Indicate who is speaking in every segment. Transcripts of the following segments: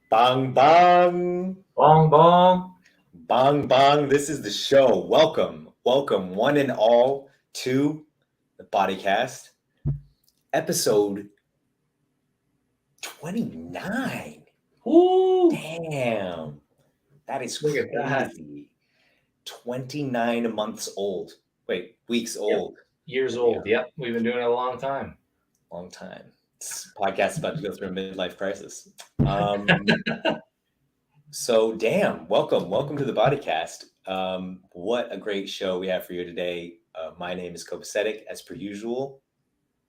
Speaker 1: Bang, bang,
Speaker 2: Bong bong.
Speaker 1: bang, bang. This is the show. Welcome, one and all, to the Bodycast, episode 29.
Speaker 2: Woo!
Speaker 1: Damn, that is
Speaker 2: Look at that.
Speaker 1: crazy. 29 months old. Wait, weeks
Speaker 2: Yep.
Speaker 1: old.
Speaker 2: Years
Speaker 1: There we go.
Speaker 2: old. Yep. We've been doing it a long time.
Speaker 1: Long time. This podcast is about to go through a midlife crisis. Um, So, damn, welcome to the Bodycast. What a great show we have for you today. My name is Copacetic, as per usual,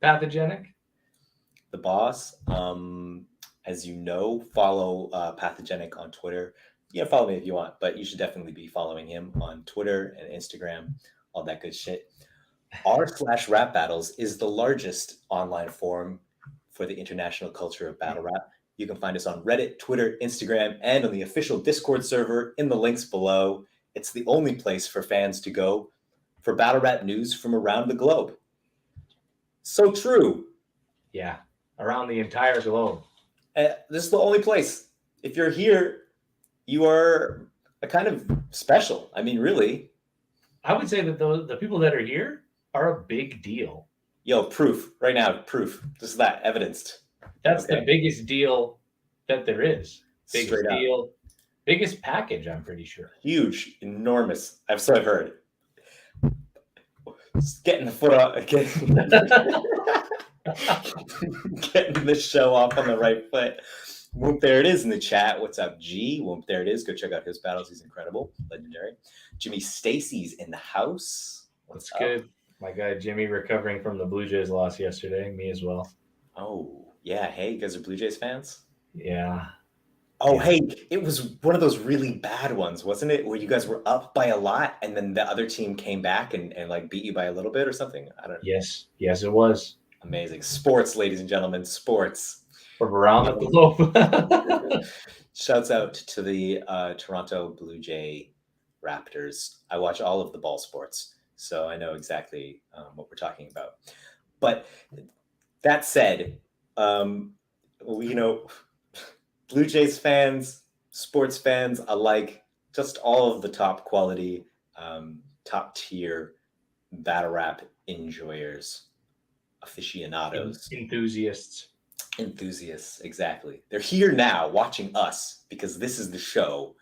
Speaker 2: Pathogenic.
Speaker 1: the boss. As you know, follow Pathogenic on Twitter. You can follow me if you want, but you should definitely be following him on Twitter and Instagram, all that good shit. R/Rap Battles is the largest online forum for the international culture of battle rap. You can find us on Reddit, Twitter, Instagram, and on the official Discord server in the links below. It's the only place for fans to go for battle rap news from around the globe. So true.
Speaker 2: Yeah. Around the entire globe.
Speaker 1: This is the only place. If you're here, you are a kind of special. I mean, really.
Speaker 2: I would say that the people that are here are a big deal.
Speaker 1: Yo, proof right now. Proof. This is that evidenced.
Speaker 2: That's
Speaker 1: Okay.
Speaker 2: the biggest deal that there is. Biggest
Speaker 1: Straight up.
Speaker 2: deal. Biggest package, I'm pretty sure.
Speaker 1: Huge, enormous. I've heard. Just getting the foot up, getting the show off on the right foot. Whoop, there it is in the chat. What's up, G? Whoop, there it is. Go check out his battles. He's incredible, legendary. Jimmy Stacy's in the house.
Speaker 2: What's good? My guy Jimmy recovering from the Blue Jays loss yesterday. Me as well.
Speaker 1: Oh, yeah. Hey, you guys are Blue Jays fans?
Speaker 2: Yeah.
Speaker 1: Oh,
Speaker 2: Yeah.
Speaker 1: hey, it was one of those really bad ones, wasn't it? Where you guys were up by a lot and then the other team came back and like beat you by a little bit or something? I don't know.
Speaker 2: Yes. Yes, it was.
Speaker 1: Amazing. Sports, ladies and gentlemen, sports.
Speaker 2: From around the globe.
Speaker 1: Shouts out to the Toronto Blue Jay Raptors. I watch all of the ball sports, so I know exactly what we're talking about. But that said, Blue Jays fans, sports fans alike, just all of the top quality, top tier battle rap enjoyers, aficionados, enthusiasts, exactly. They're here now watching us because this is the show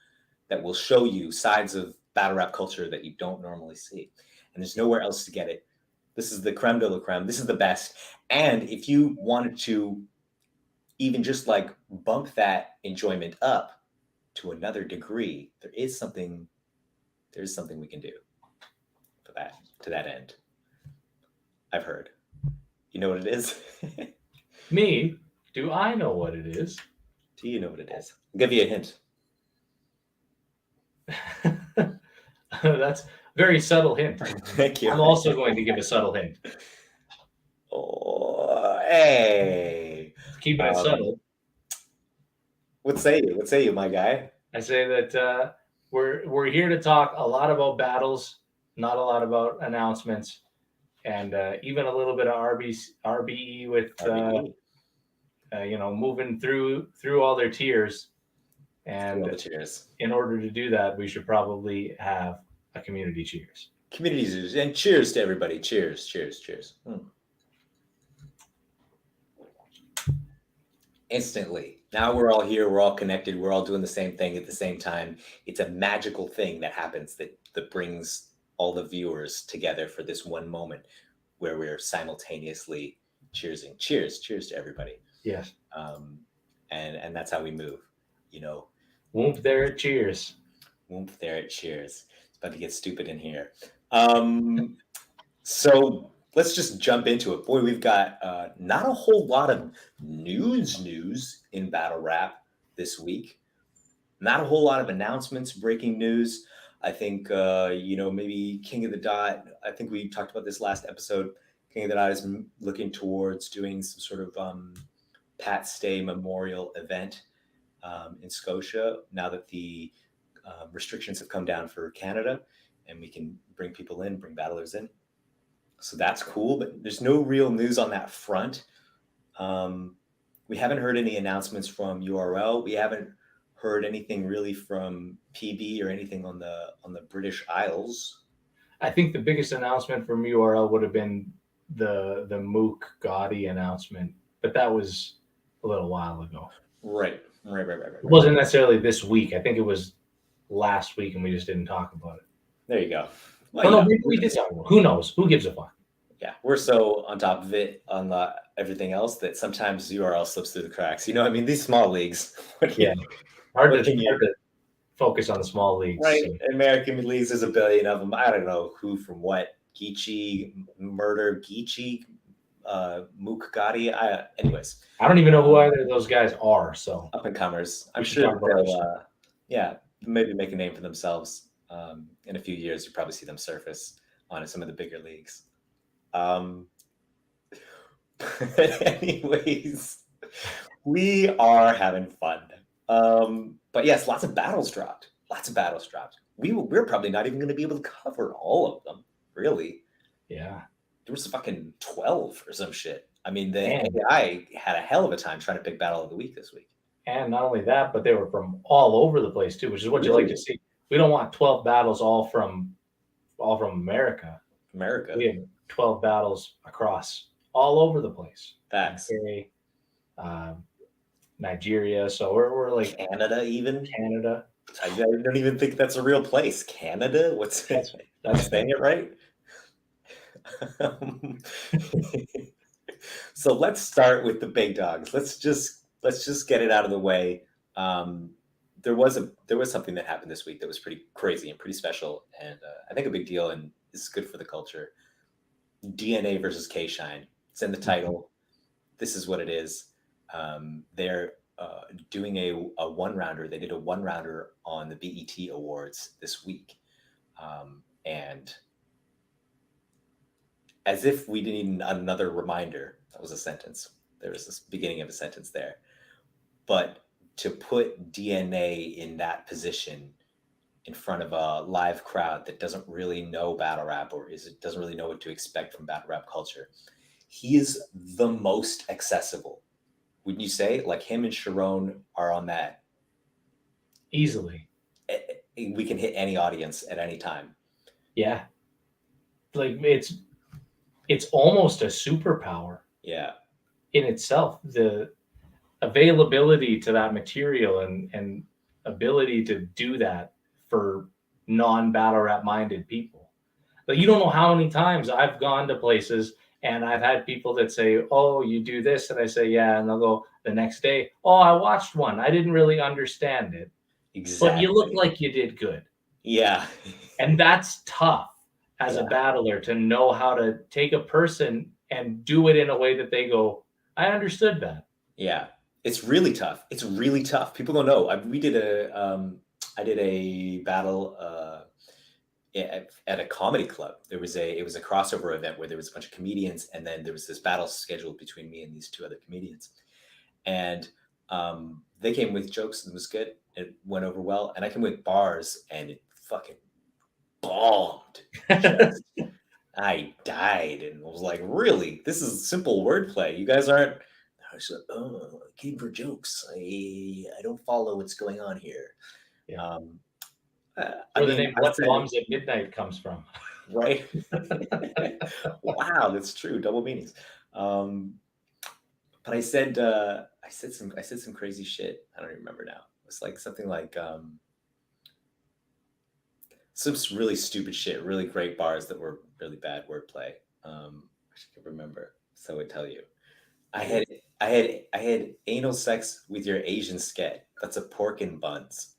Speaker 1: that will show you sides of battle rap culture that you don't normally see. And there's nowhere else to get it. This is the creme de la creme. This is the best. And if you wanted to even just like bump that enjoyment up to another degree, there's something we can do for that, to that end. I've heard. You know what it is?
Speaker 2: Me? Do I know what it is?
Speaker 1: Do you know what it is? I'll give you a hint.
Speaker 2: That's a very subtle hint.
Speaker 1: Thank you.
Speaker 2: I'm also going to give a subtle hint.
Speaker 1: Oh, hey.
Speaker 2: Keeping it subtle.
Speaker 1: What say you, my guy?
Speaker 2: I say that we're here to talk a lot about battles, not a lot about announcements, and even a little bit of RBE with moving through all their tiers. And
Speaker 1: all the cheers.
Speaker 2: In order to do that, we should probably have a community cheers.
Speaker 1: Community cheers, and cheers to everybody. Cheers. Instantly. Now we're all here, we're all connected, we're all doing the same thing at the same time. It's a magical thing that happens that brings all the viewers together for this one moment where we're simultaneously cheersing. Cheers to everybody.
Speaker 2: Yes.
Speaker 1: And that's how we move, you know.
Speaker 2: Whoop there it cheers.
Speaker 1: Whoop there it cheers. It's about to get stupid in here. So let's just jump into it. Boy, we've got not a whole lot of news in battle rap this week. Not a whole lot of announcements, breaking news. I think, maybe King of the Dot. I think we talked about this last episode. King of the Dot is looking towards doing some sort of Pat Stay Memorial event in Scotia now that the restrictions have come down for Canada and we can bring people in, bring battlers in. So that's cool, but there's no real news on that front. We haven't heard any announcements from URL. We haven't heard anything really from PB or anything on the British Isles.
Speaker 2: I think the biggest announcement from URL would have been the Mook Gotti announcement, but that was a little while ago.
Speaker 1: Right.
Speaker 2: It wasn't necessarily this week. I think it was last week, and we just didn't talk about it.
Speaker 1: There you go.
Speaker 2: Well, no, maybe we did talk about it. Who knows? Who gives a fuck?
Speaker 1: Yeah, we're so on top of it on everything else that sometimes URL slips through the cracks. You know, I mean, these small leagues.
Speaker 2: Yeah, hard to focus on the small leagues.
Speaker 1: Right, so. American leagues, there's a billion of them. I don't know who from what. Geechee, Murder, Geechee, Mook Gotti. Anyways.
Speaker 2: I don't even know who either of those guys are. So
Speaker 1: up and comers. I'm sure they'll, maybe make a name for themselves. In a few years, you'll probably see them surface on some of the bigger leagues. Anyways, we are having fun. But yes, lots of battles dropped. We're probably not even going to be able to cover all of them, really.
Speaker 2: Yeah.
Speaker 1: There was fucking 12 or some shit. I mean, I had a hell of a time trying to pick Battle of the Week this week.
Speaker 2: And not only that, but they were from all over the place too, which is what you like to see. We don't want 12 battles all from America. We have 12 battles across all over the place.
Speaker 1: Facts.
Speaker 2: Nigeria. So we're like
Speaker 1: Canada, even
Speaker 2: Canada.
Speaker 1: I don't even think that's a real place. Canada? What's that? That's saying it right? So let's start with the big dogs. Let's just get it out of the way. There was something that happened this week that was pretty crazy and pretty special, and I think a big deal, and is good for the culture. DNA versus K-Shine. It's in the title. This is what it is. They're doing a one-rounder. They did a one-rounder on the BET Awards this week, and as if we didn't need another reminder, that was a sentence. There was this beginning of a sentence there. But to put DNA in that position in front of a live crowd that doesn't really know battle rap or doesn't really know what to expect from battle rap culture, he is the most accessible. Wouldn't you say? Like him and Sharon are on that.
Speaker 2: Easily.
Speaker 1: We can hit any audience at any time.
Speaker 2: Yeah. Like it's almost a superpower.
Speaker 1: Yeah.
Speaker 2: In itself, the availability to that material and ability to do that for non-battle rap minded people. But you don't know how many times I've gone to places and I've had people that say, "Oh, you do this," and I say, "Yeah," and they'll go the next day, "Oh, I watched one. I didn't really understand it."
Speaker 1: Exactly.
Speaker 2: But you look like you did good.
Speaker 1: Yeah.
Speaker 2: And that's tough as a battler to know how to take a person and do it in a way that they go, "I understood that."
Speaker 1: Yeah. It's really tough. People don't know. I did a battle at a comedy club. It was a crossover event where there was a bunch of comedians, and then there was this battle scheduled between me and these two other comedians. And they came with jokes and it was good. It went over well. And I came with bars and it fucking bombed. I died and was like, really? This is simple wordplay. You guys aren't. I was like, oh, I came for jokes. I don't follow what's going on here.
Speaker 2: Yeah. The name "What Bombs at Midnight" comes from.
Speaker 1: Right. Wow, that's true. Double meanings. But I said some crazy shit. I don't even remember now. It's like something like some really stupid shit, really great bars that were really bad wordplay. I should remember, so I would tell you. I had anal sex with your Asian sket. That's a pork and buns.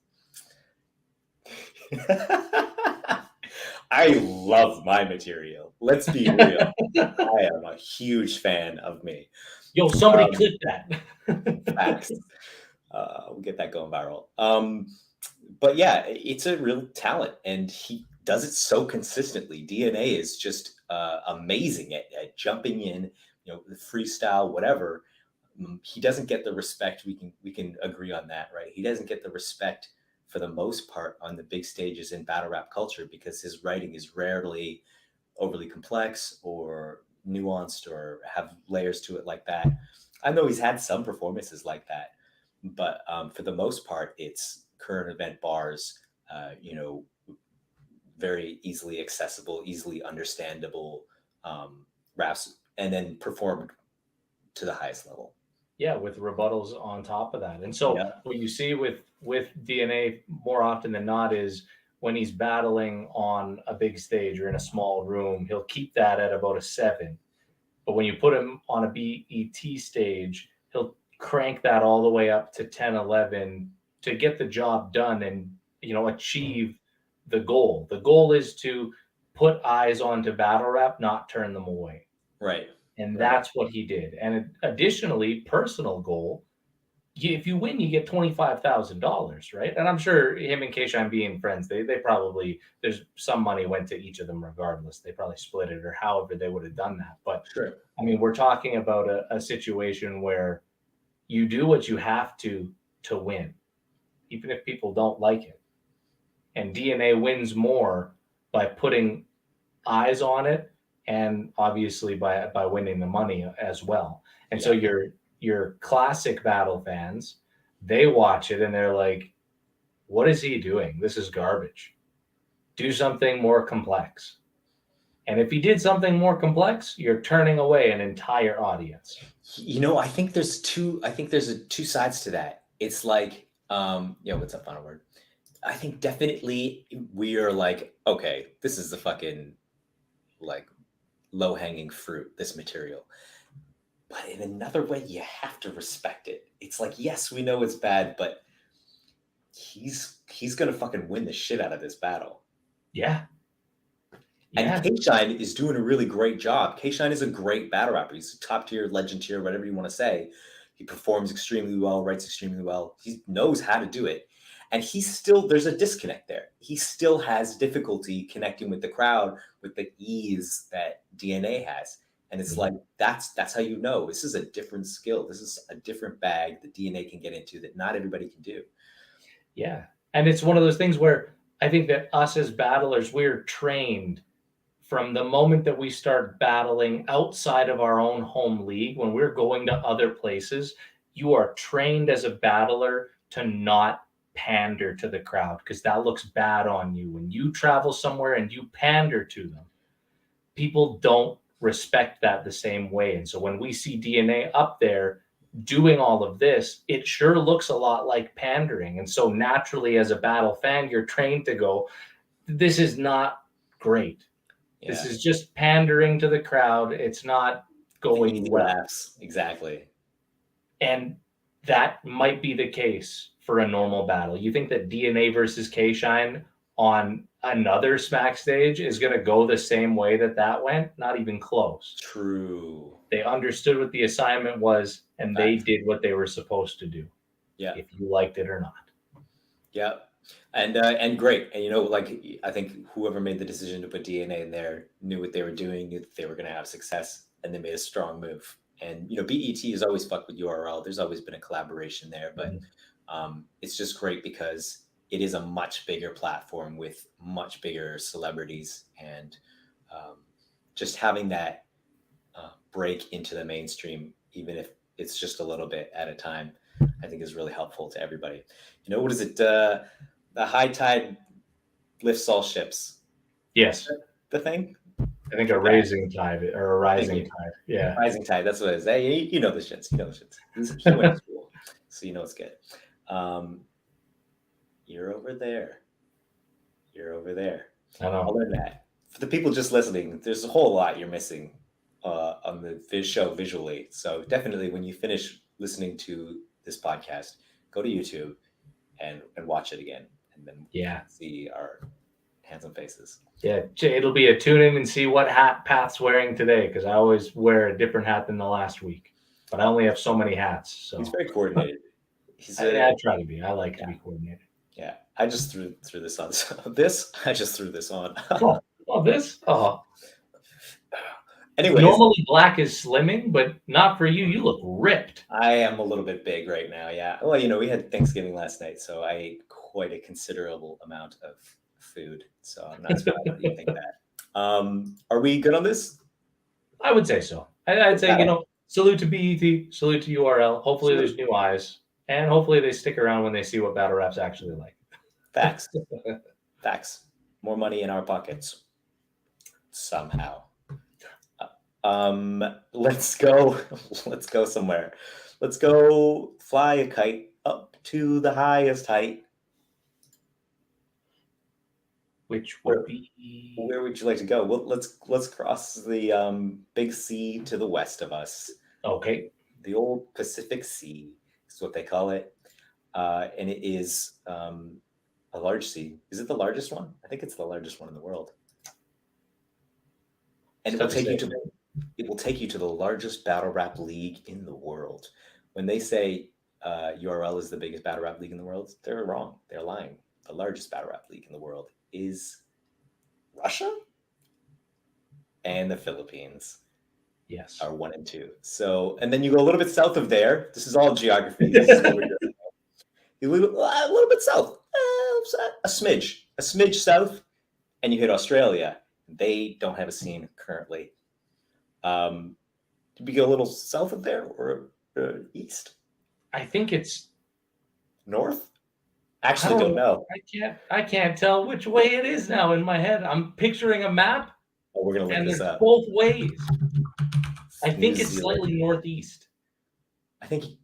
Speaker 1: I love my material. Let's be real. I am a huge fan of me.
Speaker 2: Yo, somebody clip that.
Speaker 1: Facts. We'll get that going viral. But yeah, it's a real talent, and he does it so consistently. DNA is just amazing at jumping in, the freestyle, whatever. He doesn't get the respect. We can agree on that, right? He doesn't get the respect for the most part on the big stages in battle rap culture because his writing is rarely overly complex or nuanced or have layers to it like that. I know he's had some performances like that, but for the most part, it's current event bars. You know, very easily accessible, easily understandable raps, and then performed to the highest level.
Speaker 2: Yeah, with rebuttals on top of that. And so
Speaker 1: Yeah.
Speaker 2: what you see with DNA more often than not is when he's battling on a big stage or in a small room, he'll keep that at about a 7. But when you put him on a BET stage, he'll crank that all the way up to 10, 11 to get the job done and, you know, achieve the goal. The goal is to put eyes onto battle rap, not turn them away.
Speaker 1: Right.
Speaker 2: And
Speaker 1: Right.
Speaker 2: that's what he did. And additionally, personal goal, if you win, you get $25,000, right? And I'm sure him and Keishan being friends, they probably, there's some money went to each of them regardless. They probably split it or however they would have done that. But
Speaker 1: Sure.
Speaker 2: I mean, we're talking about a situation where you do what you have to win, even if people don't like it. And DNA wins more by putting eyes on it and obviously by winning the money as well. And so your classic battle fans, they watch it and they're like, what is he doing? This is garbage. Do something more complex. And if he did something more complex, you're turning away an entire audience.
Speaker 1: You know, I think there's two sides to that. It's like, yeah, what's up, final word? I think definitely we are like, okay, this is the fucking like low-hanging fruit, this material. But in another way, you have to respect it. It's like, yes, we know it's bad, but he's gonna fucking win the shit out of this battle.
Speaker 2: Yeah.
Speaker 1: And K-Shine is doing a really great job. K-Shine is a great battle rapper. He's a top tier, legend tier, whatever you want to say. He performs extremely well, writes extremely well. He knows how to do it. And there's a disconnect there. He still has difficulty connecting with the crowd with the ease that DNA has. And it's like, that's how you know this is a different skill. This is a different bag that DNA can get into that not everybody can do.
Speaker 2: Yeah. And it's one of those things where I think that us as battlers, we're trained from the moment that we start battling outside of our own home league. When we're going to other places, you are trained as a battler to not pander to the crowd because that looks bad on you. When you travel somewhere and you pander to them, people don't respect that the same way. And so when we see DNA up there doing all of this, it sure looks a lot like pandering. And so naturally, as a battle fan, you're trained to go, this is not great. Yeah. This is just pandering to the crowd. It's not going well.
Speaker 1: Laughs. Exactly.
Speaker 2: And that might be the case for a normal battle. You think that DNA versus K-Shine on another smack stage is going to go the same way that went? Not even close.
Speaker 1: True.
Speaker 2: They understood what the assignment was and they did what they were supposed to do.
Speaker 1: Yeah.
Speaker 2: If you liked it or not.
Speaker 1: Yeah. And great. And, you know, like, I think whoever made the decision to put DNA in there knew what they were doing, knew that they were going to have success, and they made a strong move. And, you know, BET has always fucked with URL. There's always been a collaboration there, but it's just great because it is a much bigger platform with much bigger celebrities, and just having that break into the mainstream, even if it's just a little bit at a time, I think is really helpful to everybody. You know, what is it? The high tide lifts all ships.
Speaker 2: Yes.
Speaker 1: The thing?
Speaker 2: I think a rising tide or a rising tide. Yeah.
Speaker 1: Rising tide. That's what it is. Hey, you know the shits. You know the shits. He went to school, so you know it's good. You're over there. You're over there.
Speaker 2: I know.
Speaker 1: I'll learn that. For the people just listening, there's a whole lot you're missing on the show visually. So definitely when you finish listening to this podcast, go to YouTube and watch it again. And then see our handsome faces.
Speaker 2: Yeah, it'll be a tune in and see what hat Pat's wearing today, because I always wear a different hat than the last week. But I only have so many hats. So
Speaker 1: he's very coordinated.
Speaker 2: I try to be. I like to be coordinated.
Speaker 1: Yeah, I just threw this on. This I just threw this on.
Speaker 2: This? Oh.
Speaker 1: Anyways,
Speaker 2: normally black is slimming, but not for you. You look ripped.
Speaker 1: I am a little bit big right now. Yeah. Well, you know, we had Thanksgiving last night, so I ate quite a considerable amount of food. So I'm not surprised that you think that. Are we good on this?
Speaker 2: I would say so. I'd say, you know, salute to BET, salute to URL. Hopefully there's new eyes. And hopefully they stick around when they see what battle rap's actually like.
Speaker 1: Facts. Facts. More money in our pockets. Somehow. Let's go. Let's go somewhere. Let's go fly a kite up to the highest height.
Speaker 2: Which would be...
Speaker 1: Where would you like to go? Well, let's cross the big sea to the west of us.
Speaker 2: Okay.
Speaker 1: The old Pacific Sea is what they call it, and it is a large sea. Is it the largest one? I think it's the largest one in the world. And it will take you to the largest battle rap league in the world. When they say URL is the biggest battle rap league in the world, they're wrong. They're lying. The largest battle rap league in the world is Russia and the Philippines.
Speaker 2: Yes.
Speaker 1: Are 1 and 2. So, and then you go a little bit south of there. This is all geography. This is what we're doing. You a little bit south, a smidge south, and you hit Australia. They don't have a scene currently. Did we go a little south of there or east?
Speaker 2: I think it's
Speaker 1: north. Actually, don't know.
Speaker 2: I can't tell which way it is now in my head. I'm picturing a map.
Speaker 1: Oh, we're gonna look this up.
Speaker 2: Both ways. I think it's slightly northeast.
Speaker 1: I think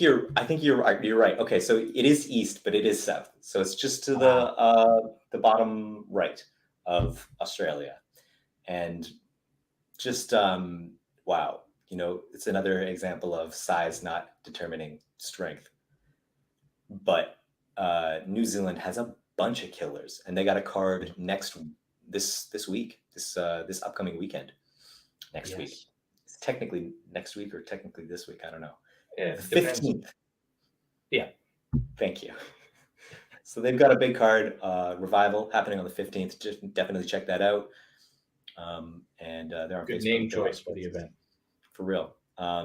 Speaker 1: you're right. Okay, so it is east, but it is south. So it's just to the bottom right of Australia, and just wow, it's another example of size not determining strength. But New Zealand has a bunch of killers, and they got a card this week, this upcoming weekend, next week. It's technically next week or technically this week. I don't know.
Speaker 2: Yeah,
Speaker 1: the 15th.
Speaker 2: Yeah.
Speaker 1: Thank you. So they've got a big card, Revival, happening on the 15th. Just definitely check that out. And they're on
Speaker 2: good
Speaker 1: Facebook.
Speaker 2: Name choice for the event.
Speaker 1: For real.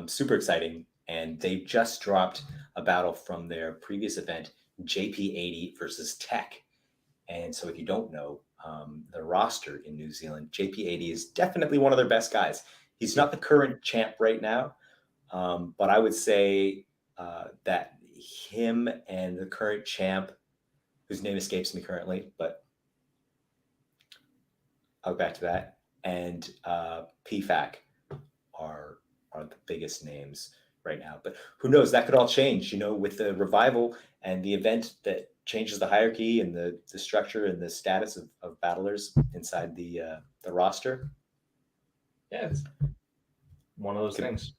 Speaker 1: Super exciting. And they just dropped a battle from their previous event, JP80 versus Tech. And so if you don't know, the roster in New Zealand, JP80 is definitely one of their best guys. He's not the current champ right now, but I would say that him and the current champ, whose name escapes me currently, but I'll go back to that, and PFAC are the biggest names right now. But who knows? That could all change, with the Revival and the event that changes the hierarchy and the structure and the status of battlers inside the roster.
Speaker 2: Yeah, it's one of those things.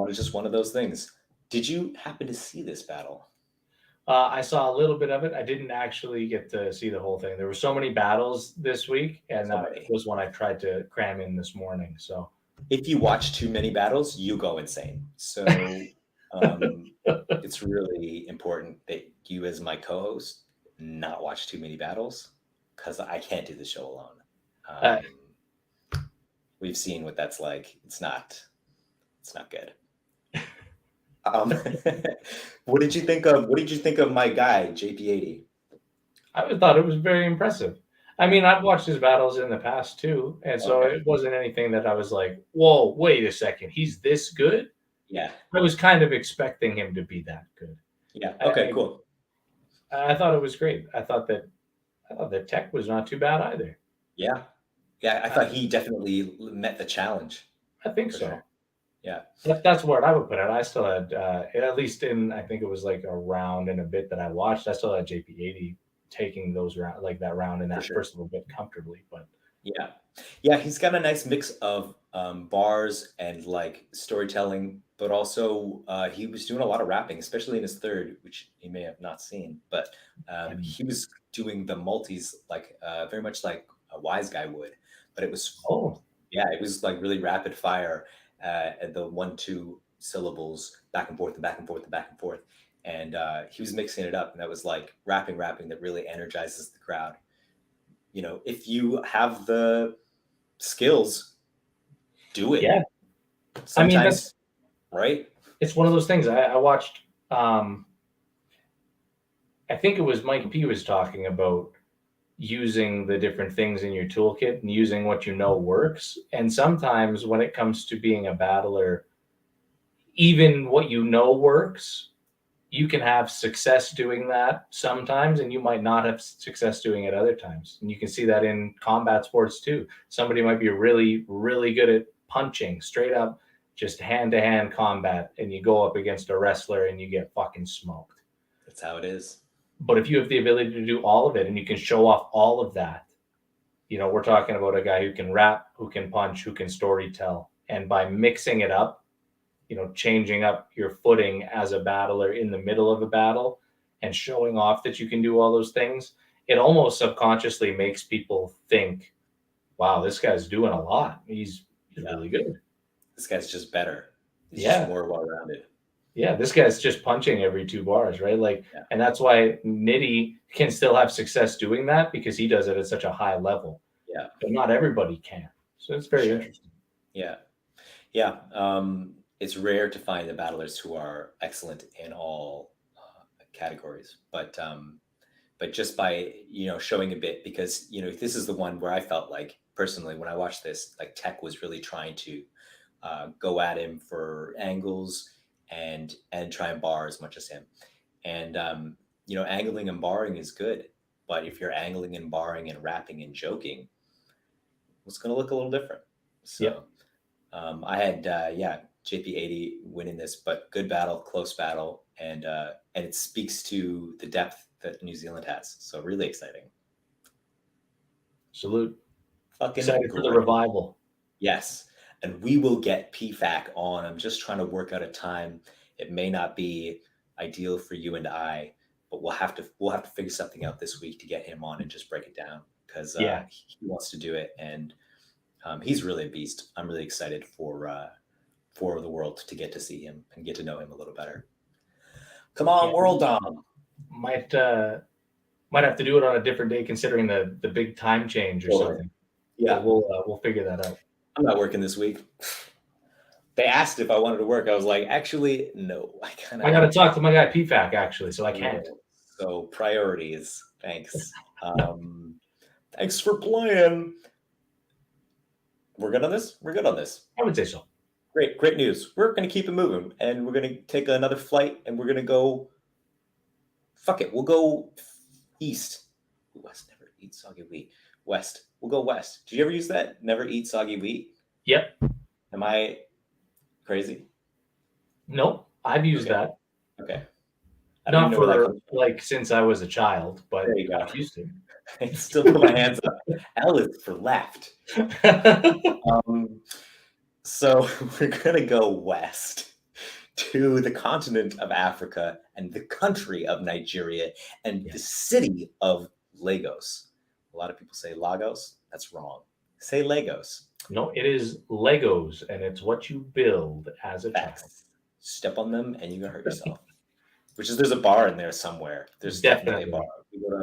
Speaker 1: Just one of those things. Did you happen to see this battle?
Speaker 2: I saw a little bit of it. I didn't actually get to see the whole thing. There were so many battles this week, and that was one I tried to cram in this morning. So
Speaker 1: if you watch too many battles, you go insane. So it's really important that you, as my co-host, not watch too many battles, because I can't do the show alone. We've seen what that's like. It's not good. What did you think of my guy, JP80?
Speaker 2: I thought it was very impressive. I mean, I've watched his battles in the past too, and so it wasn't anything that I was like, "Whoa, wait a second, he's this good?"
Speaker 1: Yeah,
Speaker 2: I was kind of expecting him to be that good.
Speaker 1: Yeah. Okay. Cool.
Speaker 2: I thought it was great. I thought that Tech was not too bad either.
Speaker 1: Yeah. I thought he definitely met the challenge.
Speaker 2: I think so.
Speaker 1: Sure. Yeah.
Speaker 2: That's where I would put it. I still had, at least I think it was like a round and a bit that I watched, I still had JP80 taking those round, like that round and that first little bit comfortably. But
Speaker 1: yeah, he's got a nice mix of bars and like storytelling, but also he was doing a lot of rapping, especially in his third, which you may have not seen. But he was doing the multis like very much like a wise guy would, but it was it was like really rapid fire. And the 1-2 syllables back and forth and back and forth and back and forth. And he was mixing it up. And that was like rapping that really energizes the crowd. If you have the skills, do it.
Speaker 2: Yeah.
Speaker 1: Sometimes, right?
Speaker 2: It's one of those things. I watched, I think it was Mike P was talking about using the different things in your toolkit and using what works. And sometimes when it comes to being a battler, even what works you can have success doing that sometimes, and you might not have success doing it other times. And you can see that in combat sports too. Somebody might be really, really good at punching straight up, just hand to hand combat, and you go up against a wrestler and you get fucking smoked.
Speaker 1: That's how it is.
Speaker 2: But if you have the ability to do all of it and you can show off all of that, we're talking about a guy who can rap, who can punch, who can story tell. And by mixing it up, changing up your footing as a battler in the middle of a battle and showing off that you can do all those things, it almost subconsciously makes people think, wow, this guy's doing a lot. He's really good.
Speaker 1: This guy's just better. He's
Speaker 2: Yeah.
Speaker 1: just more well-rounded.
Speaker 2: Yeah, this guy's just punching every 2 bars, right? And that's why Nitty can still have success doing that, because he does it at such a high level.
Speaker 1: Yeah.
Speaker 2: But not everybody can. So it's very interesting.
Speaker 1: Yeah. Yeah. It's rare to find the battlers who are excellent in all categories, but just by showing a bit, because this is the one where I felt like personally when I watched this, like Tech was really trying to go at him for angles and try and bar as much as him, and angling and barring is good, but if you're angling and barring and rapping and joking, it's going to look a little different. So I had JP80 winning this, but good battle, close battle, and it speaks to the depth that New Zealand has. So really exciting.
Speaker 2: Salute.
Speaker 1: Fucking
Speaker 2: excited for the revival.
Speaker 1: Yes. And we will get PFAC on. I'm just trying to work out a time. It may not be ideal for you and I, but we'll have to figure something out this week to get him on and just break it down, because he wants to do it, and he's really a beast. I'm really excited for the world to get to see him and get to know him a little better. Come on, World Dom.
Speaker 2: Might have to do it on a different day, considering the big time change or something.
Speaker 1: Yeah,
Speaker 2: we'll figure that out.
Speaker 1: I'm not working this week. They asked if I wanted to work. I was like, actually, no.
Speaker 2: I got to talk to my guy PFAC, actually, so I can't.
Speaker 1: So priorities. Thanks. Thanks for playing. We're good on this? We're good on this.
Speaker 2: I would say so.
Speaker 1: Great news. We're going to keep it moving, and we're going to take another flight, and we're going to go. Fuck it. We'll go east. West never eat soggy wheat. West. We'll go west. Did you ever use that? Never eat soggy wheat?
Speaker 2: Yep.
Speaker 1: Am I crazy?
Speaker 2: Nope. I've used that.
Speaker 1: Okay.
Speaker 2: Not for since I was a child, but
Speaker 1: there you go.
Speaker 2: I've used it.
Speaker 1: I still put my hands up. L is for left. So we're going to go west to the continent of Africa and the country of Nigeria and the city of Lagos. A lot of people say Lagos. That's wrong. Say Lagos.
Speaker 2: No, it is Legos, and it's what you build as a child.
Speaker 1: Step on them and you're going to hurt yourself. There's a bar in there somewhere. There's definitely a bar.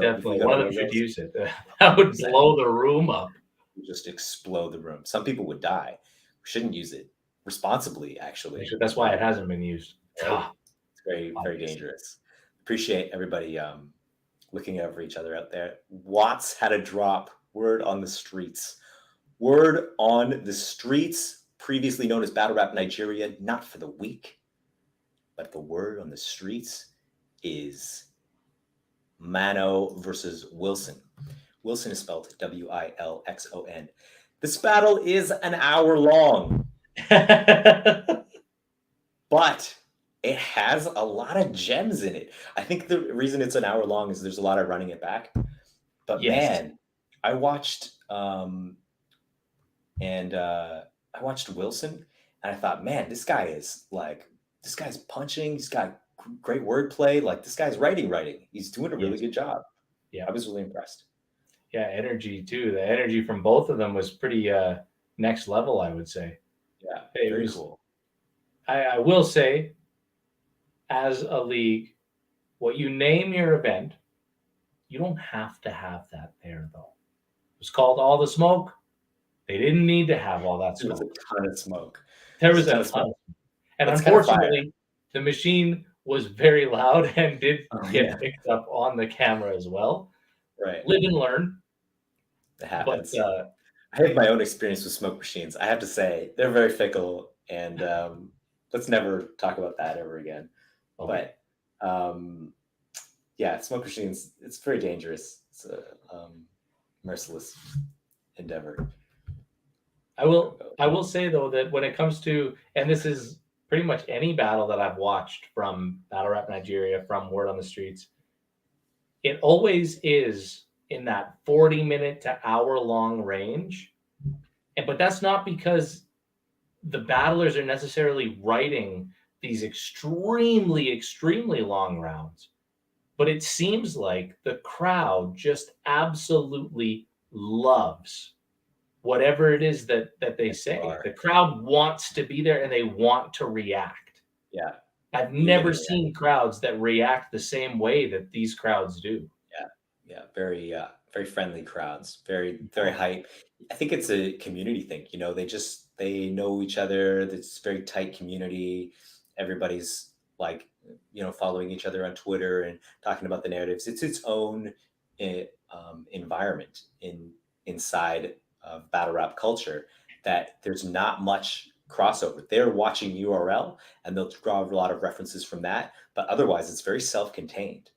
Speaker 2: Definitely. One of them should use it. That would blow the room up.
Speaker 1: Just explode the room. Some people would die. We shouldn't use it responsibly, actually.
Speaker 2: That's why it hasn't been used.
Speaker 1: It's very, very dangerous. Appreciate everybody looking out for each other out there. Watts had a drop. Word on the streets. Word on the streets, previously known as Battlerap Nigeria, not for the weak, but the word on the streets is Mano versus Wilson. Wilson is spelled Wilxon. This battle is an hour long, but it has a lot of gems in it. I think the reason it's an hour long is there's a lot of running it back. But man, I watched Wilson, and I thought, man, this guy's punching. He's got great wordplay. Like, this guy's writing. He's doing a really good job. Yeah, I was really impressed.
Speaker 2: Yeah, energy too. The energy from both of them was pretty next level, I would say.
Speaker 1: Yeah,
Speaker 2: very cool. I will say, as a league, what you name your event, you don't have to have that there, though. It was called All the Smoke. They didn't need to have all that smoke.
Speaker 1: There was a ton of smoke.
Speaker 2: There was a ton of smoke. And unfortunately, the machine was very loud and did get picked up on the camera as well.
Speaker 1: Right.
Speaker 2: Live and learn.
Speaker 1: It happens. But, I have my own experience with smoke machines. I have to say, they're very fickle, and let's never talk about that ever again. Okay. But Yeah, smoke machines. It's very dangerous. It's a merciless endeavor.
Speaker 2: I will say though that when it comes to, and this is pretty much any battle that I've watched from Battle Rap Nigeria, from Word on the Streets, it always is in that 40-minute to hour-long range. But that's not because the battlers are necessarily writing these extremely long rounds. But it seems like the crowd just absolutely loves whatever it is that they say. The crowd wants to be there and they want to react.
Speaker 1: Yeah.
Speaker 2: I've never seen crowds that react the same way that these crowds do.
Speaker 1: Yeah. Very friendly crowds. Very hype. I think it's a community thing. They know each other. It's a very tight community. Everybody's like, following each other on Twitter and talking about the narratives. It's its own environment inside of battle rap culture that there's not much crossover. They're watching URL and they'll draw a lot of references from that, but otherwise it's very self-contained.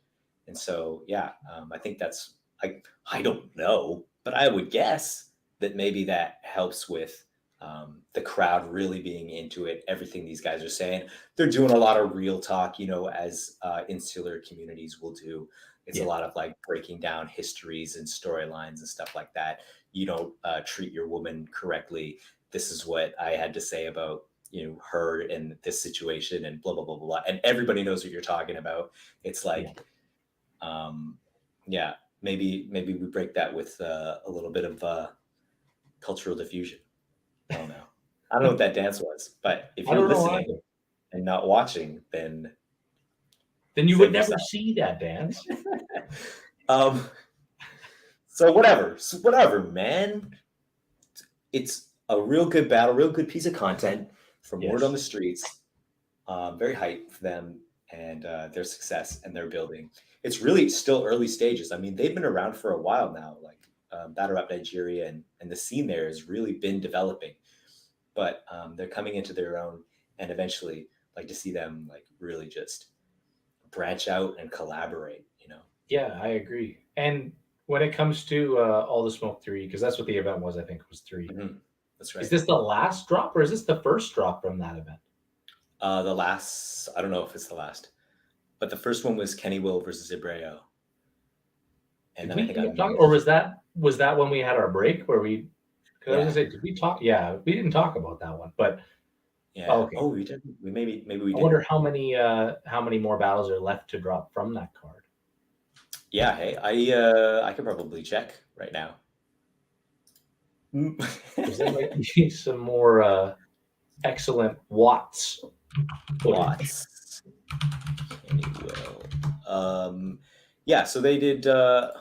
Speaker 1: And so, yeah, I think that's I don't know, but I would guess that maybe that helps with the crowd really being into it. Everything these guys are saying, they're doing a lot of real talk, as insular communities will do. It's a lot of like breaking down histories and storylines and stuff like that. You don't treat your woman correctly. This is what I had to say about her in this situation and blah blah blah blah. And everybody knows what you're talking about. It's like, maybe we break that with a little bit of cultural diffusion. I don't know. I don't know what that dance was, but if you're listening and not watching, then
Speaker 2: you would never see that dance.
Speaker 1: So whatever, man. It's a real good battle, real good piece of content from Word on the Streets. Very hyped for them and their success and their building. It's really still early stages. I mean, they've been around for a while now. Like Battle Rap Nigeria and the scene there has really been developing, but they're coming into their own. And eventually, like to see them like really just branch out and collaborate.
Speaker 2: Yeah, I agree. And when it comes to All the Smoke 3, because that's what the event was, I think it was 3.
Speaker 1: Mm-hmm. That's right.
Speaker 2: Is this the last drop or is this the first drop from that event?
Speaker 1: The last, I don't know if it's the last, but the first one was Kenny Will versus Ibreo.
Speaker 2: And or was that when we had our break where we? Because I was gonna say, did we talk? Yeah, we didn't talk about that one, but
Speaker 1: yeah. Okay. Oh, we did. Maybe we did.
Speaker 2: I wonder how many more battles are left to drop from that card.
Speaker 1: Yeah. Hey, I could probably check right now.
Speaker 2: There might be some more excellent Watts.
Speaker 1: Kenny Will. Yeah. So they did. What's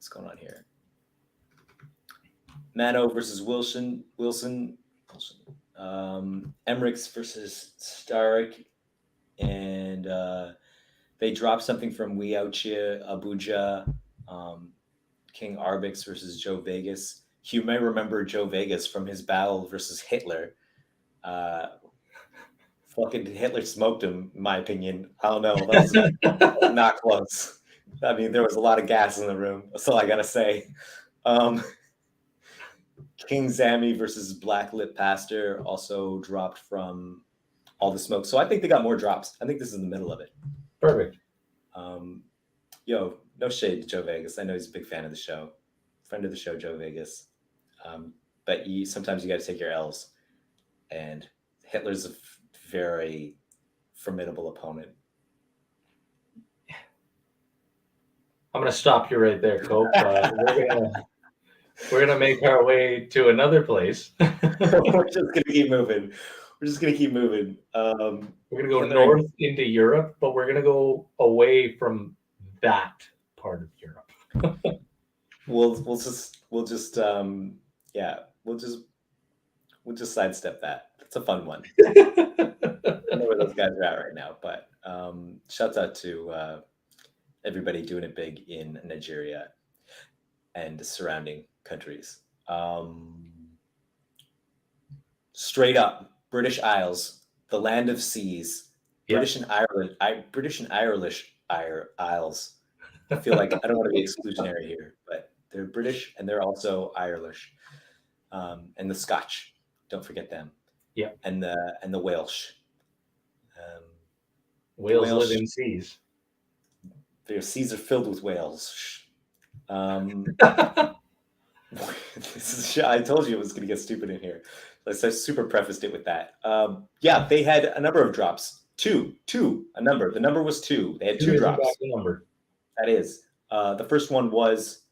Speaker 1: going on here? Mano versus Wilson. Emmerich versus Stark, and they dropped something from Wiauchia, Abuja, King Arbix versus Joe Vegas. You may remember Joe Vegas from his battle versus Hitler. Fucking Hitler smoked him, in my opinion. I don't know. That was not close. I mean, there was a lot of gas in the room. That's all I gotta say. King Zami versus Black Lip Pastor also dropped from All the Smoke. So I think they got more drops. I think this is in the middle of it.
Speaker 2: Perfect.
Speaker 1: No shade to Joe Vegas. I know he's a big fan of the show. Friend of the show, Joe Vegas. But sometimes you got to take your L's. And Hitler's a very formidable opponent.
Speaker 2: I'm going to stop you right there, Cope. We're gonna make our way to another place.
Speaker 1: We're just gonna keep moving.
Speaker 2: We're gonna go north into Europe, but we're gonna go away from that part of Europe.
Speaker 1: We'll just sidestep that. That's a fun one. I don't know where those guys are at right now, but shouts out to everybody doing it big in Nigeria and the surrounding countries. Straight up, British Isles, the land of seas, British and Ireland, British and Isles. I feel like I don't want to be exclusionary here, but they're British and they're also Irish, and the Scotch. Don't forget them.
Speaker 2: Yeah.
Speaker 1: And the Welsh.
Speaker 2: Whales live in seas.
Speaker 1: Their seas are filled with whales. I told you it was going to get stupid in here. I super prefaced it with that. Yeah, they had a number of drops. Two, a number. The number was 2. They had 2 drops.
Speaker 2: Number.
Speaker 1: That is. The first one was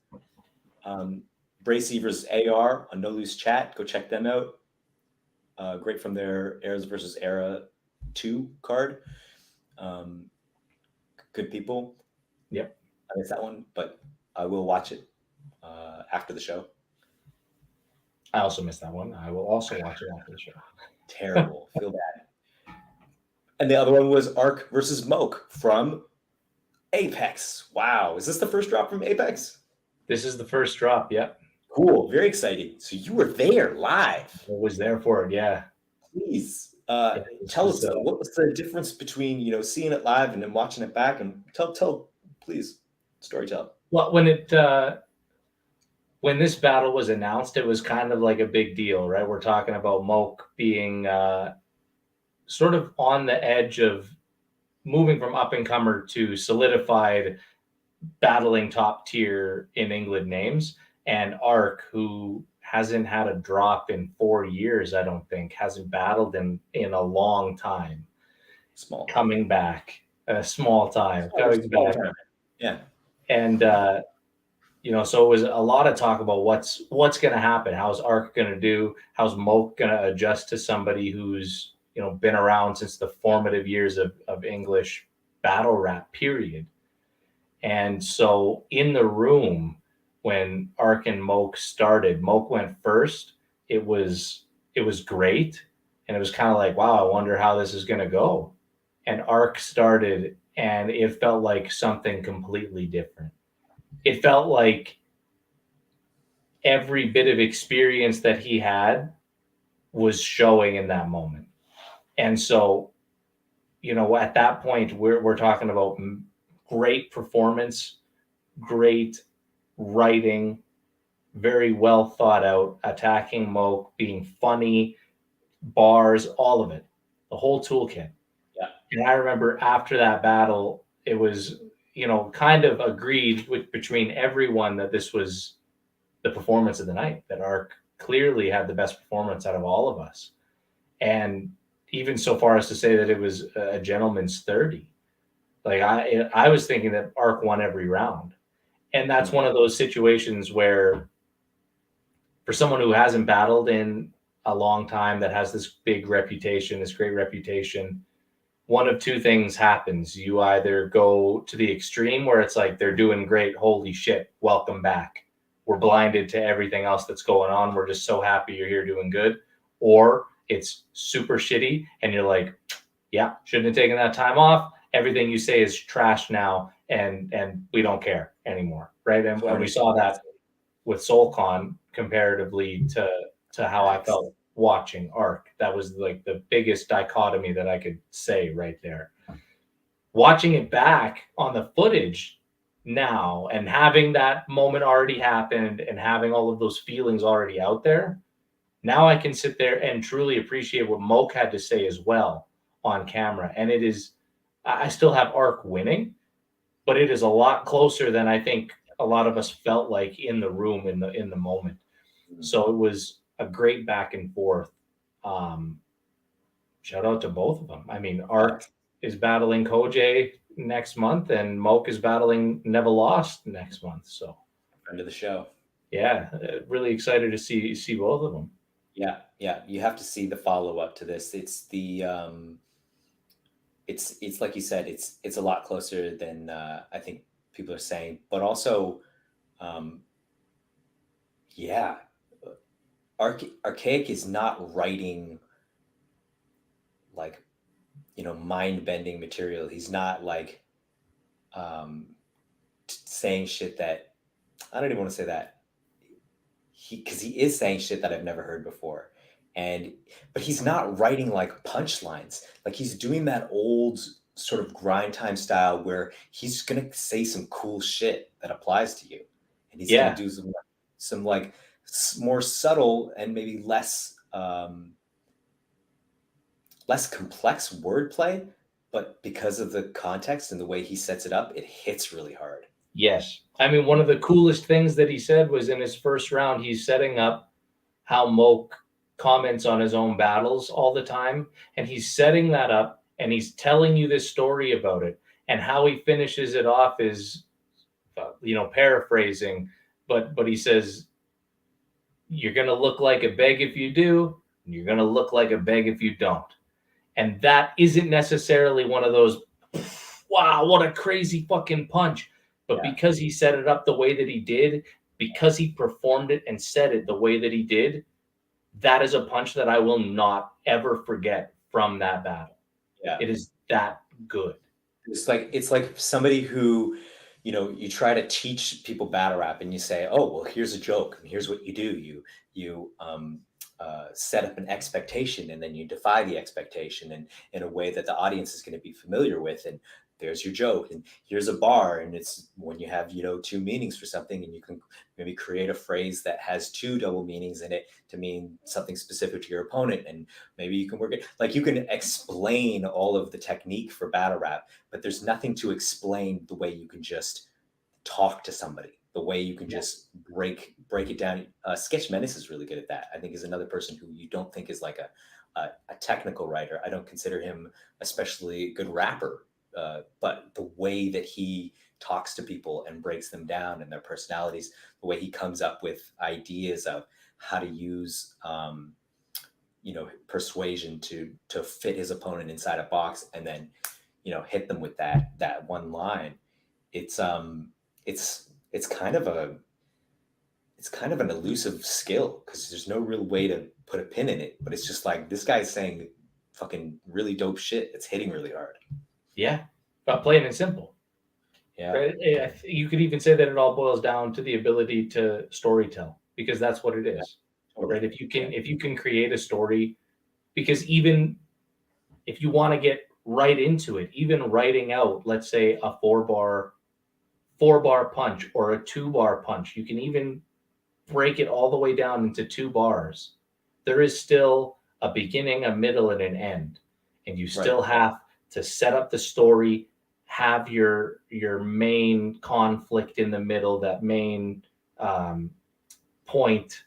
Speaker 1: Bray Seaver's AR on No Loose Chat. Go check them out. Great from their Eras versus Era 2 card. Good people.
Speaker 2: Yep.
Speaker 1: I missed that one, but I will watch it after the show.
Speaker 2: I also missed that one. I will also watch it after the show.
Speaker 1: Terrible. Feel bad. And the other one was Arc versus Moke from Apex. Wow. Is this the first drop from Apex?
Speaker 2: This is the first drop. Yep.
Speaker 1: Cool. Very exciting. So you were there live.
Speaker 2: I was there for it. Yeah.
Speaker 1: Please tell us what was the difference between seeing it live and then watching it back, and tell please story tell.
Speaker 2: Well, when this battle was announced, it was kind of like a big deal, right? We're talking about Moke being sort of on the edge of moving from up-and-comer to solidified battling top tier in England names, and Arc, who hasn't had a drop in 4 years, I don't think, hasn't battled in a long time. Coming back, a small time. Coming back.
Speaker 1: Yeah.
Speaker 2: And so it was a lot of talk about what's going to happen. How's Arc going to do? How's Moke going to adjust to somebody who's been around since the formative years of English battle rap period? And so in the room when Arc and Moke started, Moke went first. It was great, and it was kind of like, wow, I wonder how this is going to go. And Arc started, and it felt like something completely different. It felt like every bit of experience that he had was showing in that moment. And so, at that point, we're talking about great performance, great writing, very well thought out, attacking Moke, being funny, bars, all of it, the whole toolkit.
Speaker 1: Yeah.
Speaker 2: And I remember after that battle, it was kind of agreed between everyone that this was the performance of the night, that Arc clearly had the best performance out of all of us. And even so far as to say that it was a gentleman's 30. Like I was thinking that Arc won every round. And that's one of those situations where for someone who hasn't battled in a long time, that has this big reputation, this great reputation, one of two things happens. You either go to the extreme where it's like, they're doing great, holy shit, welcome back. We're blinded to everything else that's going on. We're just so happy you're here doing good. Or it's super shitty and you're like, yeah, shouldn't have taken that time off. Everything you say is trash now, and we don't care anymore, right? And we saw that with SoulCon comparatively to how I felt watching Arc. That was like the biggest dichotomy that I could say right there. Watching it back on the footage now and having that moment already happened and having all of those feelings already out there, now I can sit there and truly appreciate what Moke had to say as well on camera. And it is, I still have Arc winning, but it is a lot closer than I think a lot of us felt like in the room in the moment. So it was a great back and forth. Shout out to both of them. I mean, Arc is battling Koj next month, and Moke is battling Never Lost next month. So
Speaker 1: friend of the show.
Speaker 2: Yeah, really excited to see both of them.
Speaker 1: Yeah. You have to see the follow up to this. It's the it's like you said. It's a lot closer than I think people are saying, but also, Archaic is not writing like mind bending material. He's not like saying shit that I don't even want to say that because he is saying shit that I've never heard before. but he's not writing like punchlines. Like he's doing that old sort of grind time style where he's gonna say some cool shit that applies to you, and he's gonna
Speaker 2: Yeah.
Speaker 1: do some like more subtle and maybe less complex wordplay, but because of the context and the way he sets it up, it hits really hard.
Speaker 2: Yes. I mean, one of the coolest things that he said was in his first round, he's setting up how Moke comments on his own battles all the time. And he's setting that up and he's telling you this story about it. And how he finishes it off is, paraphrasing, but he says, you're going to look like a beg if you do, and you're going to look like a beg if you don't. And that isn't necessarily one of those, wow, what a crazy fucking punch. But because he set it up the way that he did, because he performed it and said it the way that he did, that is a punch that I will not ever forget from that battle.
Speaker 1: Yeah.
Speaker 2: It is that good.
Speaker 1: It's like somebody who, you try to teach people battle rap and you say, oh, well, here's a joke and here's what you do. You set up an expectation and then you defy the expectation and in a way that the audience is going to be familiar with. And there's your joke and here's a bar. And it's when you have, two meanings for something and you can maybe create a phrase that has two double meanings in it to mean something specific to your opponent. And maybe you can work it like you can explain all of the technique for battle rap, but there's nothing to explain the way you can just talk to somebody, the way you can just break it down. Sketch Menace is really good at that. I think is another person who you don't think is like a technical writer. I don't consider him especially a good rapper, but the way that he talks to people and breaks them down and their personalities, the way he comes up with ideas of how to use persuasion to fit his opponent inside a box and then hit them with that one line. It's kind of an elusive skill because there's no real way to put a pin in it, but it's just like this guy's saying fucking really dope shit. It's hitting really hard.
Speaker 2: Yeah, but plain and simple.
Speaker 1: Yeah,
Speaker 2: right? You could even say that it all boils down to the ability to storytell because that's what it is.
Speaker 1: totally.
Speaker 2: Right? If you can create a story, because even if you want to get right into it, even writing out, let's say a four bar punch or a 2-bar punch, you can even break it all the way down into 2 bars. There is still a beginning, a middle, and an end, and you still have to set up the story, have your main conflict in the middle, that main point,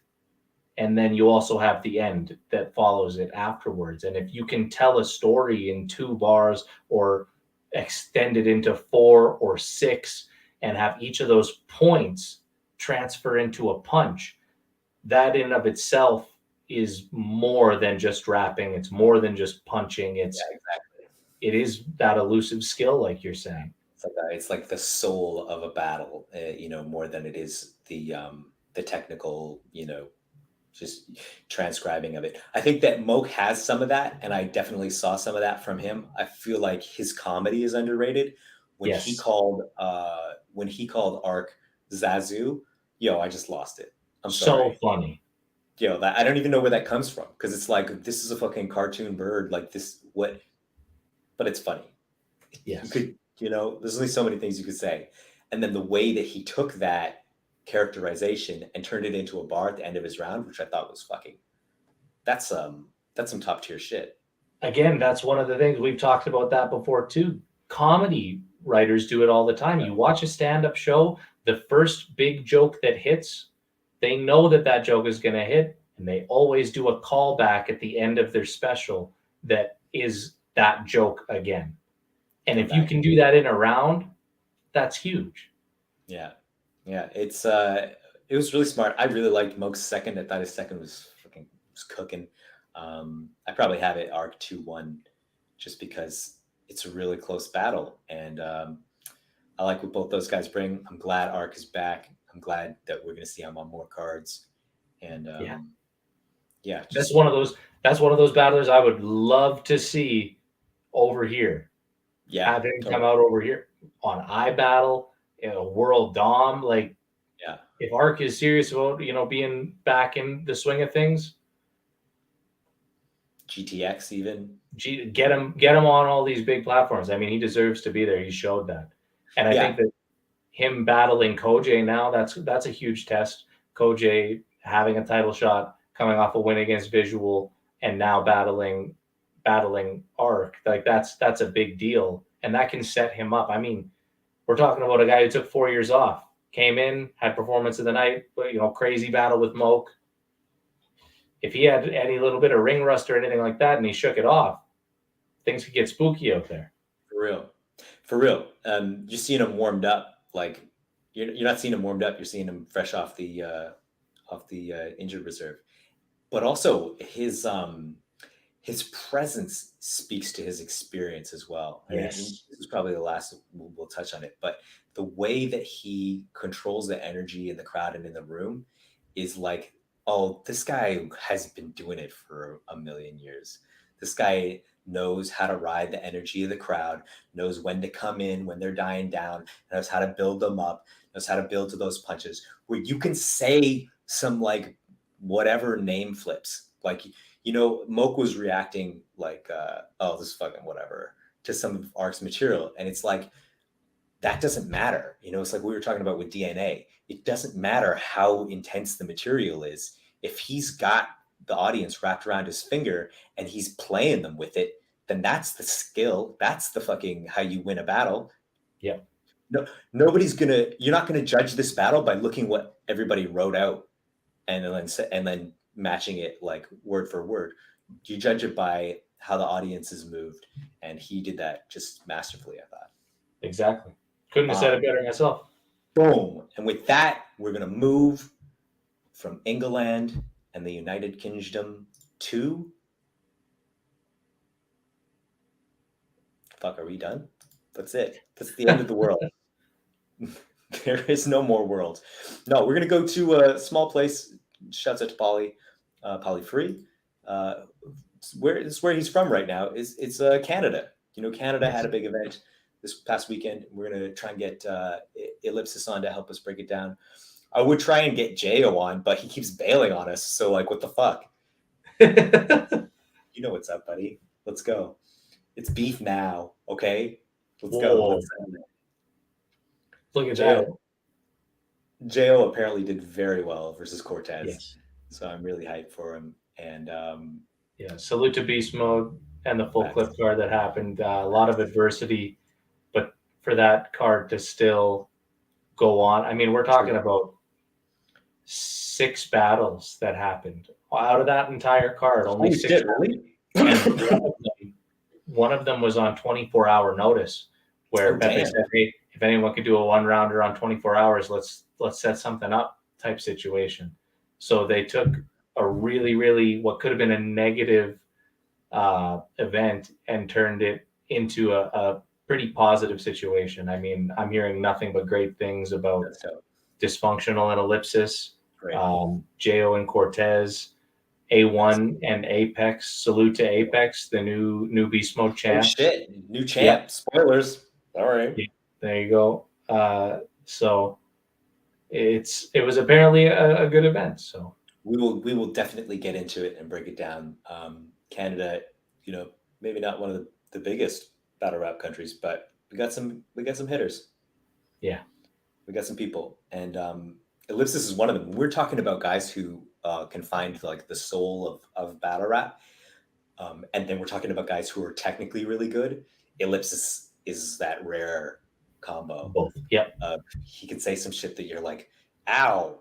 Speaker 2: and then you also have the end that follows it afterwards. And if you can tell a story in 2 bars or extend it into 4 or 6 and have each of those points transfer into a punch, that in of itself is more than just rapping. It's more than just punching.
Speaker 1: Exactly.
Speaker 2: It is that elusive skill, like you're saying.
Speaker 1: It's like the soul of a battle, more than it is the technical, just transcribing of it. I think that Moke has some of that, and I definitely saw some of that from him. I feel like his comedy is underrated. When he called Ark Zazu, I just lost it. I'm sorry.
Speaker 2: So funny.
Speaker 1: That I don't even know where that comes from because it's like this is a fucking cartoon bird, like this what, but it's funny.
Speaker 2: Yes.
Speaker 1: You could, there's only so many things you could say, and then the way that he took that characterization and turned it into a bar at the end of his round, which I thought was fucking. That's some top tier shit.
Speaker 2: Again, that's one of the things we've talked about that before too. Comedy writers do it all the time. You watch a stand-up show, the first big joke that hits, they know that joke is going to hit, and they always do a callback at the end of their special that is that joke again. And if you can do that in a round, that's huge.
Speaker 1: Yeah. It was really smart. I really liked Moke's second. I thought his second was cooking. I probably have it Arc 2-1 just because it's a really close battle, and I like what both those guys bring. I'm glad Arc is back. I'm glad that we're going to see him on more cards. And
Speaker 2: that's one of those battlers I would love to see over here.
Speaker 1: Yeah,
Speaker 2: have him come out over here on iBattle, World Dom. Like, if Arc is serious about being back in the swing of things,
Speaker 1: GTX even.
Speaker 2: Get him on all these big platforms. I mean, he deserves to be there. He showed that, and I think that him battling Koj now, that's a huge test. Koj having a title shot, coming off a win against Visual, and now battling Arc, like that's a big deal, and that can set him up. I mean, we're talking about a guy who took 4 years off, came in, had performance of the night, crazy battle with Moke. If he had any little bit of ring rust or anything like that, and he shook it off, things could get spooky out there.
Speaker 1: For real. You're seeing him warmed up. Like you're not seeing him warmed up. You're seeing him fresh off the injured reserve. But also his presence speaks to his experience as well.
Speaker 2: Yes.
Speaker 1: And this is probably the last we'll touch on it. But the way that he controls the energy in the crowd and in the room is like, oh, this guy has been doing it for a million years. This guy knows how to ride the energy of the crowd, knows when to come in, when they're dying down, knows how to build them up, knows how to build to those punches where you can say some like whatever name flips. Like, Moke was reacting like, oh, this is fucking whatever to some of Arc's material. And it's like, that doesn't matter. It's like we were talking about with DNA. It doesn't matter how intense the material is. If he's got the audience wrapped around his finger and he's playing them with it, then that's the skill. That's the fucking how you win a battle.
Speaker 2: Yeah.
Speaker 1: No, you're not gonna judge this battle by looking what everybody wrote out and then matching it like word for word. You judge it by how the audience is moved, and he did that just masterfully, I thought.
Speaker 2: Exactly. Couldn't have said it better myself.
Speaker 1: Boom. And with that, we're gonna move from England and the United Kingdom to... Fuck, are we done? That's it. That's the end of the world. There is no more world. No, we're going to go to a small place. Shouts out to Polly Free. It's where he's from right now. It's Canada. Canada had a big event this past weekend. We're going to try and get Ellipsis on to help us break it down. I would try and get Jo on, but he keeps bailing on us. So, like, what the fuck? You know what's up, buddy. Let's go. It's beef now, okay? Let's go.
Speaker 2: Look at that.
Speaker 1: Jo apparently did very well versus Cortez.
Speaker 2: Yes.
Speaker 1: So I'm really hyped for him. And
Speaker 2: salute to Beast Mode and the full clip card that happened. A lot of adversity, but for that card to still go on. I mean, we're talking about 6 battles that happened out of that entire card. Only 6.
Speaker 1: Really?
Speaker 2: And one of them was on 24-hour notice, where Pepe said, "Hey, if anyone could do a 1-rounder on 24 hours, let's set something up," type situation. So they took a really, really what could have been a negative event and turned it into a pretty positive situation. I mean, I'm hearing nothing but great things about Dysfunctional and Ellipsis, Jo and Cortez, A1 and Apex. Salute to Apex, the new Beast Mode champ.
Speaker 1: Oh shit, new champ. Yep. Spoilers. All right.
Speaker 2: Yeah, there you go. So it was apparently a good event. So
Speaker 1: we will definitely get into it and break it down. Canada, maybe not one of the biggest battle rap countries, but we got some hitters.
Speaker 2: Yeah,
Speaker 1: we got some people, and Ellipsis is one of them. We're talking about guys who can find like the soul of battle rap, and then we're talking about guys who are technically really good. Ellipsis is that rare combo.
Speaker 2: Both. Yep.
Speaker 1: He can say some shit that you're like, ow,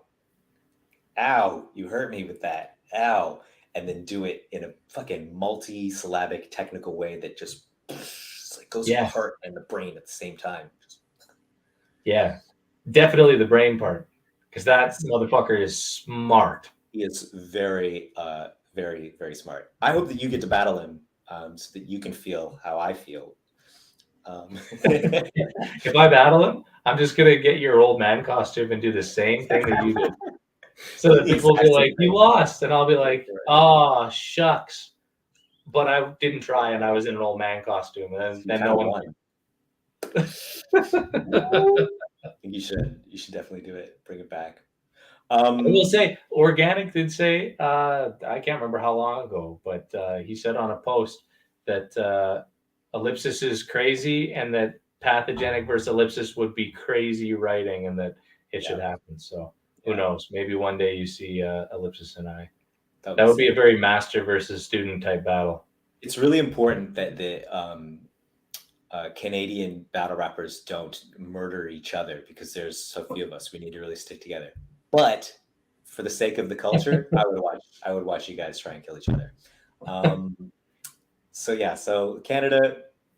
Speaker 1: you hurt me with that, ow, and then do it in a fucking multi-syllabic technical way that just like goes to the heart and the brain at the same time.
Speaker 2: Yeah, definitely the brain part, because that motherfucker is smart.
Speaker 1: He is very, very, very smart. I hope that you get to battle him so that you can feel how I feel.
Speaker 2: If I battle him, I'm just gonna get your old man costume and do the same thing that you did, so that people will be like, "You lost," and I'll be like, "Oh shucks," but I didn't try, and I was in an old man costume, and then no one won.
Speaker 1: I think you should definitely do it. Bring it back.
Speaker 2: I will say, Organic did say, I can't remember how long ago, but he said on a post that ellipsis is crazy and that pathogenic versus ellipsis would be crazy writing and that it should happen. So who knows? Maybe one day you see ellipsis and I. That would be a very master versus student type battle.
Speaker 1: It's really important that the Canadian battle rappers don't murder each other because there's so few of us. We need to really stick together. But for the sake of the culture, I would watch you guys try and kill each other. So Canada,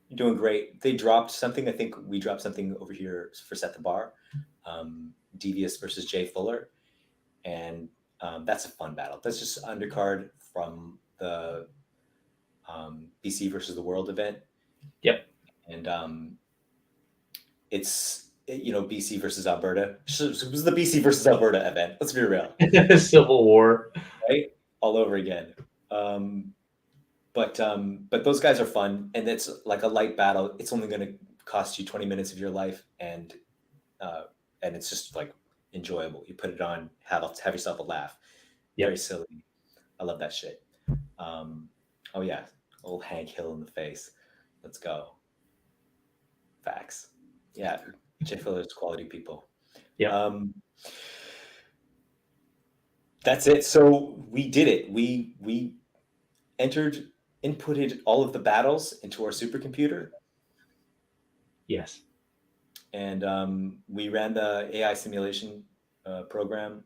Speaker 1: you're doing great. They dropped something. I think we dropped something over here for Set the Bar, Devious versus Jay Fuller, and that's a fun battle. That's just undercard from the BC versus the World event.
Speaker 2: Yep.
Speaker 1: And it's BC versus Alberta. It was the BC versus Alberta event. Let's be real.
Speaker 2: Civil War,
Speaker 1: right? All over again. But those guys are fun, and it's like a light battle. It's only going to cost you 20 minutes of your life, and it's just like enjoyable. You put it on, have yourself a laugh. Yep. Very silly. I love that shit. Oh yeah, old Hank Hill in the face. Let's go. Facts. Yeah, Jay Fuller's quality people.
Speaker 2: Yeah.
Speaker 1: That's it. So we did it. We inputted all of the battles into our supercomputer.
Speaker 2: Yes.
Speaker 1: And we ran the AI simulation program.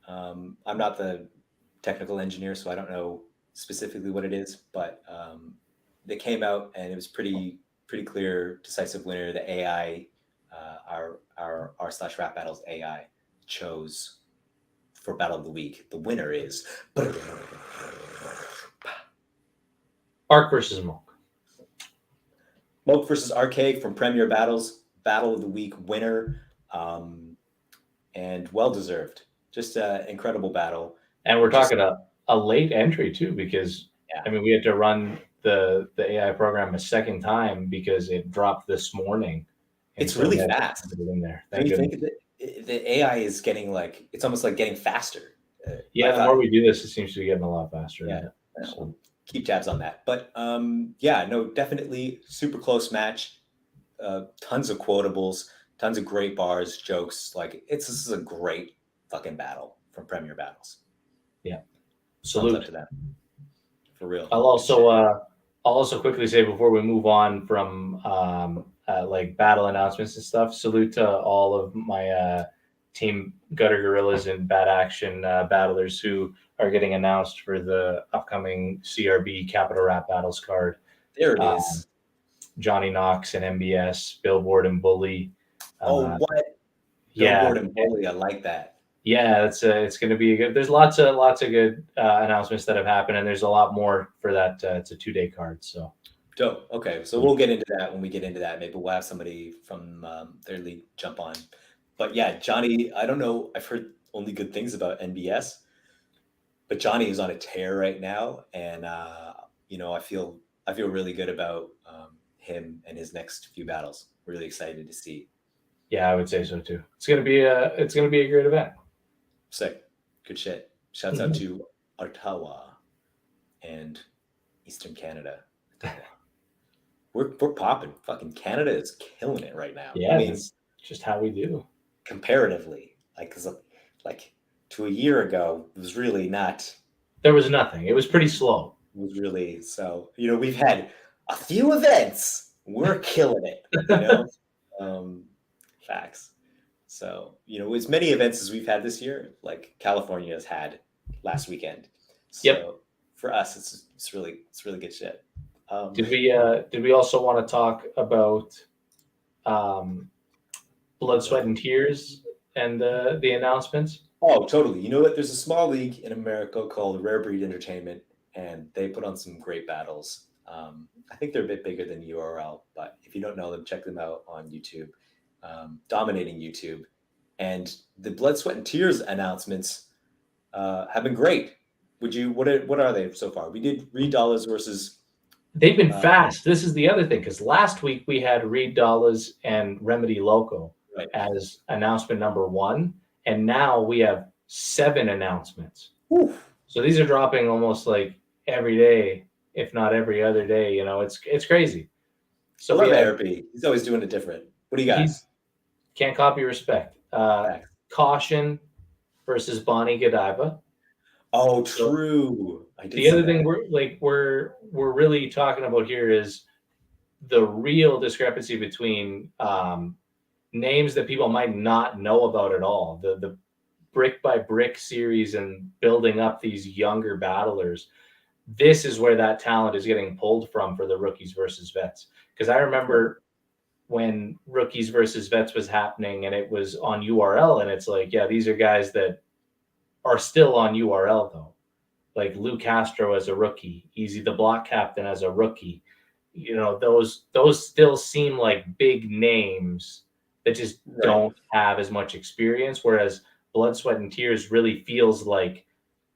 Speaker 1: I'm not the technical engineer, so I don't know specifically what it is, but they came out and it was pretty clear, decisive winner. The AI, our r/rap battles AI chose for Battle of the Week. The winner is
Speaker 2: Arc versus Moke.
Speaker 1: Moke versus Arcade from Premier Battles. Battle of the Week winner, and well deserved. Just an incredible battle.
Speaker 2: And we're talking a late entry too, because I mean we had to run the AI program a second time because it dropped this morning.
Speaker 1: It's really fast.
Speaker 2: In there.
Speaker 1: You think the AI is getting like, it's almost like getting faster.
Speaker 2: Yeah, the more we do this, it seems to be getting a lot faster.
Speaker 1: Yeah. So keep tabs on that. But definitely super close match. Tons of quotables, tons of great bars, jokes. Like this is a great fucking battle from Premier Battles.
Speaker 2: Yeah. Salute
Speaker 1: to them. For real.
Speaker 2: I'll also quickly say before we move on from like battle announcements and stuff, salute to all of my team Gutter Gorillas and Bad Action battlers who are getting announced for the upcoming CRB Capital Rap Battles card.
Speaker 1: There it is.
Speaker 2: Johnny Knox and MBS, Billboard and Bully.
Speaker 1: What? Billboard and Bully, I like that.
Speaker 2: Yeah, it's going to be good. There's lots of good announcements that have happened, and there's a lot more for that. It's a 2-day card, so
Speaker 1: dope. Okay, so we'll get into that when we get into that. Maybe we'll have somebody from their league jump on. But yeah, Johnny, I don't know. I've heard only good things about NBS, but Johnny is on a tear right now, and I feel really good about him and his next few battles. Really excited to see.
Speaker 2: Yeah, I would say so too. It's gonna be a great event.
Speaker 1: Sick. Good shit. Shouts out to Ottawa and Eastern Canada. We're popping. Fucking Canada is killing it right now.
Speaker 2: Yeah, it's just how we do.
Speaker 1: Comparatively, because to a year ago, it was really not.
Speaker 2: There was nothing. It was pretty slow.
Speaker 1: It was really so. We've had a few events. We're killing it. Facts. So, as many events as we've had this year, like California has had last weekend. So for us, it's really good shit.
Speaker 2: Did we also want to talk about Blood, Sweat, and Tears and the announcements?
Speaker 1: Oh, totally. You know what? There's a small league in America called Rare Breed Entertainment, and they put on some great battles. I think they're a bit bigger than URL, but if you don't know them, check them out on YouTube. Dominating YouTube, and the Blood, Sweat, and Tears announcements have been great. What are they so far? We did Reed Dollars versus.
Speaker 2: They've been fast. This is the other thing, because last week we had Reed Dollars and Remedy Loco as announcement number 1, and now we have 7 announcements.
Speaker 1: Whew.
Speaker 2: So these are dropping almost like every day, if not every other day. You know, it's crazy. So
Speaker 1: I love
Speaker 2: we have,
Speaker 1: ARP. He's always doing it different. What do you got?
Speaker 2: he's can't copy respect.
Speaker 1: Facts.
Speaker 2: Caution versus Bonnie Godiva.
Speaker 1: Oh,
Speaker 2: So
Speaker 1: true. I did
Speaker 2: the
Speaker 1: see
Speaker 2: other
Speaker 1: that.
Speaker 2: thing we're really talking about here is the real discrepancy between names that people might not know about at all. The brick by brick series and building up these younger battlers. This is where that talent is getting pulled from for the rookies versus vets. Because I remember when rookies versus vets was happening and it was on URL, and it's like, yeah, these are guys that are still on URL though. Like Lou Castro as a rookie, Easy the Block Captain as a rookie. You know, those still seem like big names that just don't have as much experience. Whereas Blood, Sweat, and Tears really feels like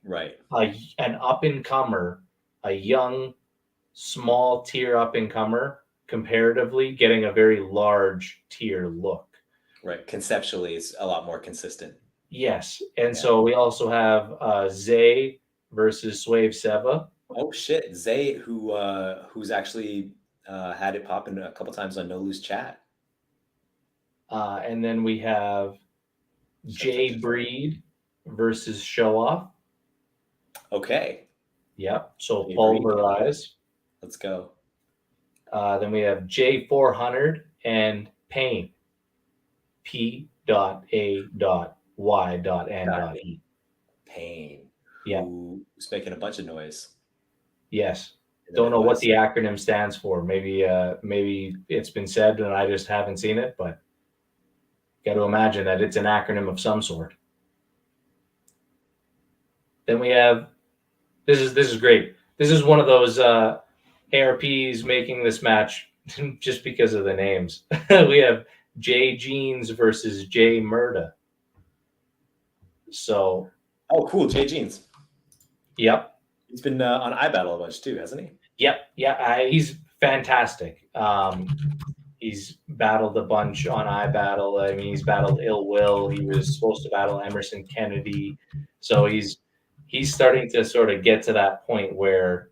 Speaker 2: an up and comer, a young, small tier up and comer, comparatively getting a very large tier look.
Speaker 1: Right. Conceptually, it's a lot more consistent.
Speaker 2: Yes. And so we also have Zay versus Swave Seva.
Speaker 1: Oh shit, Zay, who's actually had it popping a couple times on No Lose Chat.
Speaker 2: And then we have Jay Breed versus Show Off.
Speaker 1: Okay.
Speaker 2: Yep. So Pulverize.
Speaker 1: Let's go.
Speaker 2: Then we have J400 and Pain. P.A.Y.N.E.
Speaker 1: Pain.
Speaker 2: Yeah.
Speaker 1: Who's making a bunch of noise.
Speaker 2: Yes. Don't know what the acronym stands for. Maybe it's been said and I just haven't seen it, but got to imagine that it's an acronym of some sort. Then we have this is great. This is one of those ARPs making this match just because of the names. We have J Jeans versus J Murda. So
Speaker 1: cool, J Jeans.
Speaker 2: Yep.
Speaker 1: He's been on iBattle a bunch too, hasn't he?
Speaker 2: Yep. Yeah, he's fantastic. He's battled a bunch on iBattle. I mean, he's battled Ill Will. He was supposed to battle Emerson Kennedy. So he's starting to sort of get to that point where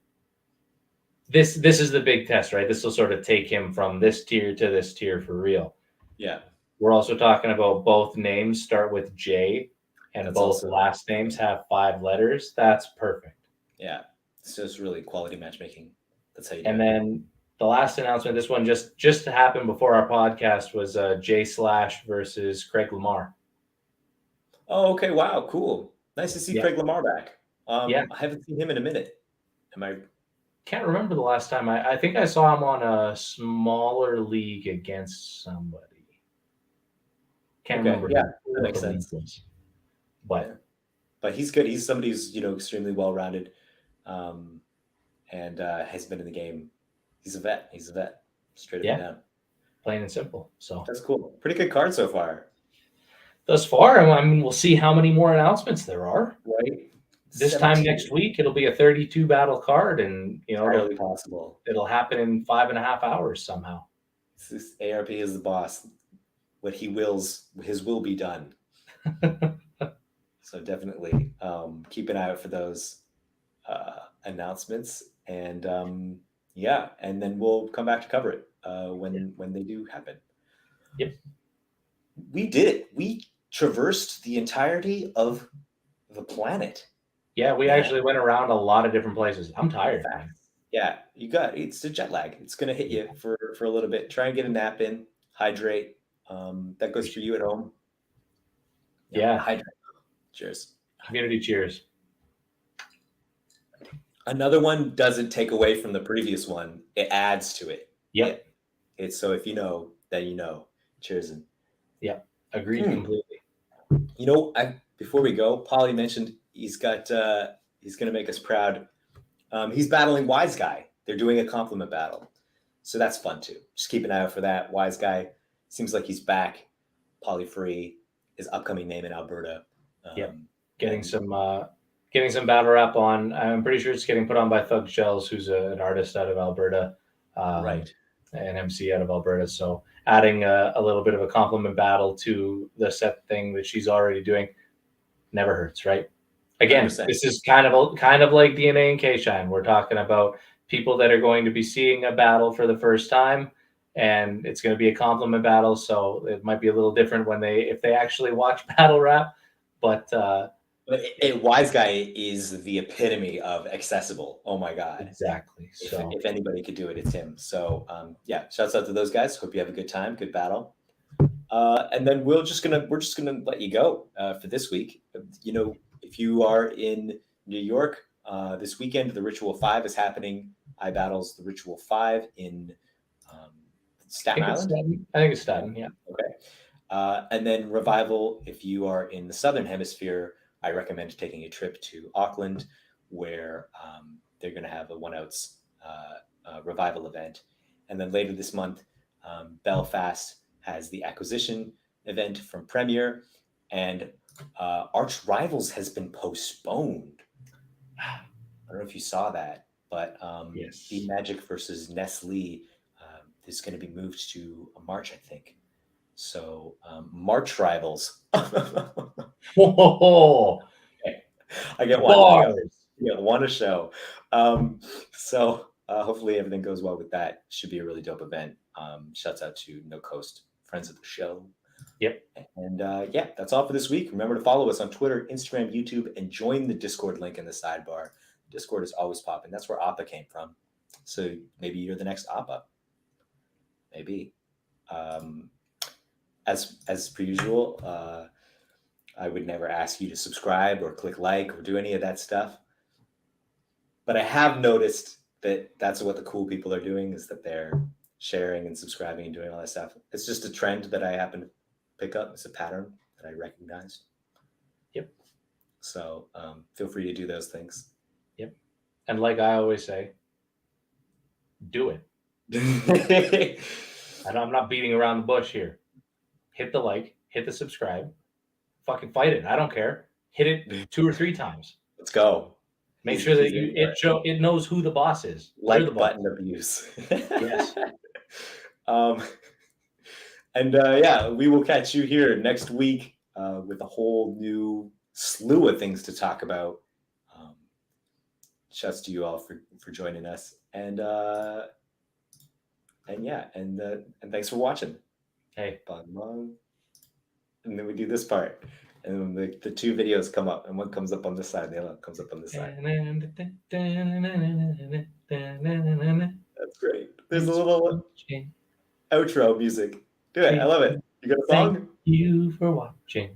Speaker 2: this is the big test, right? This will sort of take him from this tier to this tier for real.
Speaker 1: Yeah.
Speaker 2: We're also talking about both names start with J and both last names have 5 letters. That's perfect.
Speaker 1: Yeah. It's just really quality matchmaking. That's how you do
Speaker 2: And then the last announcement, this one just happened before our podcast, was J Slash versus Craig Lamar.
Speaker 1: Oh, okay. Wow. Cool. Nice to see Craig Lamar back. I haven't seen him in a minute.
Speaker 2: Can't remember the last time. I think I saw him on a smaller league against somebody. Can't remember.
Speaker 1: Yeah, that makes sense.
Speaker 2: But
Speaker 1: he's good. He's somebody who's extremely well rounded, and has been in the game. He's a vet. Straight up and down.
Speaker 2: Plain and simple. So
Speaker 1: that's cool. Pretty good card so far.
Speaker 2: Thus far, I mean, we'll see how many more announcements there are.
Speaker 1: Right.
Speaker 2: This 17. Time next week, it'll be a 32 battle card, and
Speaker 1: entirely possible.
Speaker 2: It'll happen in 5.5 hours somehow.
Speaker 1: This ARP is the boss. What he wills, his will be done. So definitely keep an eye out for those announcements, and and then we'll come back to cover it when they do happen.
Speaker 2: Yep.
Speaker 1: We did it. We traversed the entirety of the planet.
Speaker 2: Yeah, we actually went around a lot of different places. I'm tired.
Speaker 1: Yeah, it's a jet lag. It's gonna hit you for a little bit. Try and get a nap in, hydrate. That goes for you at home.
Speaker 2: Yeah.
Speaker 1: Hydrate. Cheers.
Speaker 2: Community cheers.
Speaker 1: Another one doesn't take away from the previous one. It adds to it.
Speaker 2: Yep.
Speaker 1: It's so if you know, then you know. Cheers. And
Speaker 2: agreed completely.
Speaker 1: Before we go, Paulie mentioned he's going to make us proud. He's battling Wise Guy. They're doing a compliment battle. So that's fun too. Just keep an eye out for that. Wise Guy seems like he's back. Polyfree, his upcoming name in Alberta.
Speaker 2: Getting some Battlerap on. I'm pretty sure it's getting put on by Thug Shells, who's an artist out of Alberta.
Speaker 1: Right.
Speaker 2: An MC out of Alberta. So adding a little bit of a compliment battle to the set thing that she's already doing. never hurts, right? Again,
Speaker 1: 100%.
Speaker 2: this is kind of like DNA and K-Shine. We're talking about people that are going to be seeing a battle for the first time, and it's going to be a compliment battle. So it might be a little different if they actually watch Battle Rap. But
Speaker 1: But a wise guy is the epitome of accessible. Oh my God.
Speaker 2: exactly. So
Speaker 1: If anybody could do it, it's him. So yeah, shouts out to those guys. Hope you have a good time, good battle. And then we're just gonna let you go for this week. You know, if you are in New York this weekend, the Ritual 5 is happening. iBattles the Ritual 5 in Staten Island.
Speaker 2: I think it's Staten. Yeah.
Speaker 1: Okay. And then Revival, if you are in the Southern Hemisphere, I recommend taking a trip to Auckland, where they're going to have a 1 ounce Revival event. And then later this month, Belfast has the Acquisition event from Premier, and Arch Rivals has been postponed. I don't know if you saw that, but
Speaker 2: Yes.
Speaker 1: B Magic versus Nestle is going to be moved to March, I think. So March Rivals.
Speaker 2: Whoa.
Speaker 1: I get one.
Speaker 2: Bars.
Speaker 1: One a show. So hopefully everything goes well with that. Should be a really dope event. Shouts out to No Coast, friends of the show.
Speaker 2: Yep.
Speaker 1: And yeah, that's all for this week. Remember to follow us on Twitter, Instagram, YouTube, and join the Discord link in the sidebar. Discord is always popping. That's where Appa came from. So maybe you're the next Appa. Maybe. As per usual, I would never ask you to subscribe or click like or do any of that stuff. But I have noticed that that's what the cool people are doing, is that they're sharing and subscribing and doing all that stuff. It's just a trend that I happen to pick up. It's a pattern that I recognized.
Speaker 2: Yep.
Speaker 1: So feel free to do those things.
Speaker 2: Yep. And like I always say, do it. I'm not beating around the bush here. Hit the like, hit the subscribe, fucking fight it. I don't care. Hit it 2 or 3 times.
Speaker 1: Let's go.
Speaker 2: Make sure that it knows who the boss is.
Speaker 1: Like
Speaker 2: the
Speaker 1: button abuse.
Speaker 2: Yes.
Speaker 1: And yeah, we will catch you here next week with a whole new slew of things to talk about. Shouts to you all for joining us, and yeah, and thanks for watching.
Speaker 2: Hey,
Speaker 1: and then we do this part, and then the 2 videos come up, and one comes up on this side, and the other one comes up on this side. That's great. There's a little outro music. Do it. I love it. You got a song?
Speaker 2: Thank you for watching.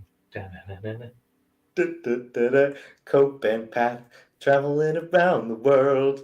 Speaker 1: Cope and Pat traveling around the world.